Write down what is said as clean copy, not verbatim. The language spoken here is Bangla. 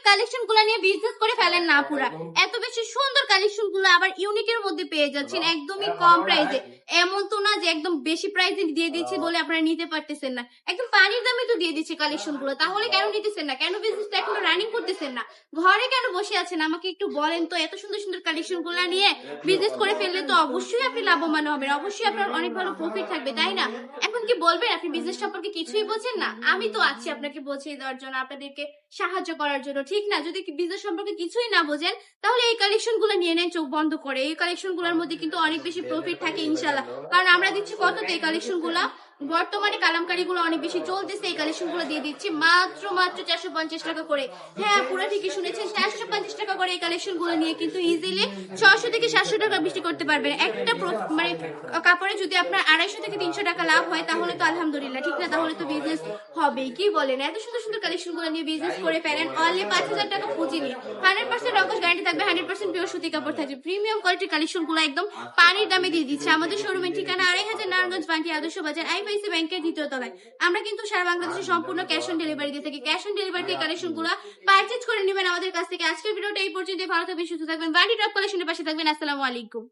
কালেকশন গুলো নিয়ে বিজনেস করে ফেলেন না পুরা। এত বেশি সুন্দর কালেকশন গুলো আবার ইউনিকের মধ্যে পেয়ে যাচ্ছেন একদমই কম প্রাইসে। এমন তো না যে একদম বেশি প্রাইসে দিয়ে দিচ্ছি বলে আপনারা নিতে পারতেছেন না, একদম পানির দামে তো দিয়ে দিচ্ছি কালেকশন গুলো। তাহলে কেন নিতেছেন না? কেন বিজনেসটা এখনো রানিং করতেছেন না? ঘরে কেন বসে আছেন? আমাকে একটু বলেন তো। এত সুন্দর সুন্দর কালেকশন গুলো নিয়ে বিজনেস করে ফেললে তো অবশ্যই আপনি লাভবান হবেন, অবশ্যই আপনার অনেক ভালো প্রফিট থাকবে, তাই না? এখন কি বলবেন আপনি বিজনেস সম্পর্কে কিছুই বোঝেন না? আমি তো আছি আপনাকে বুঝিয়ে দেওয়ার জন্য, আপনাদেরকে সাহায্য করার জন্য, ঠিক না? যদি বিজনেস সম্পর্কে কিছুই না বোঝেন তাহলে এই কালেকশন গুলো নিয়ে নেন চোখ বন্ধ করে। এই কালেকশন গুলোর মধ্যে কিন্তু অনেক বেশি প্রফিট থাকে ইনশাল্লাহ। কারণ আমরা দিচ্ছি কততে এই কালেকশন গুলা, বর্তমানে কালামকারী গুলো অনেক বেশি চলতেছে, এই কালেকশন গুলো দিয়ে দিচ্ছি মাত্র 450 টাকা করে। হ্যাঁ, পুরো ঠিকই শুনেছেন, 450 টাকা করে এই কালেকশন গুলো নিয়ে কিন্তু ইজিলি 600 থেকে 700 টাকা বিক্রি করতে পারবেন। একটা মানে কাপড়ে যদি আপনার 250 থেকে 300 টাকা লাভ হয় তাহলে তো আলহামদুলিল্লাহ, ঠিক না? তাহলে তো বিজনেস হবেই। কি বলেন? এত সুন্দর সুন্দর কালেকশন গুলো নিয়ে বিজনেস করে ফেলেন অনলি 5000 টাকা পুঁজি নিয়ে। 100% রকস গ্যারান্টি থাকবে, 100% পিওর সুতি কাপড় থাকবে। প্রিমিয়াম কোয়ালিটির কালেকশন গুলো একদম পানির দামে দিয়ে দিচ্ছে। আমাদের শোরুমের ঠিকানা 2500 নারায়ণগঞ্জ বান্টি আদর্শ বাজার, আইপিআইসি ব্যাংকের 2য় তলায়। আমরা কিন্তু সারা বাংলাদেশে সম্পূর্ণ ক্যাশ অন ডেলিভারি দিয়ে থাকি। ক্যাশ অন ডেলিভারিতে কালেকশন গুলো পারচেজ করে নেবেন আমাদের কাছ থেকে। আজকের ভিডিওটা এই পর্যন্ত। ভালো থাকবেন, সুস্থ থাকবেন, বান্টি টপ কালেকশনের পাশে থাকবেন। আসসালামু আলাইকুম।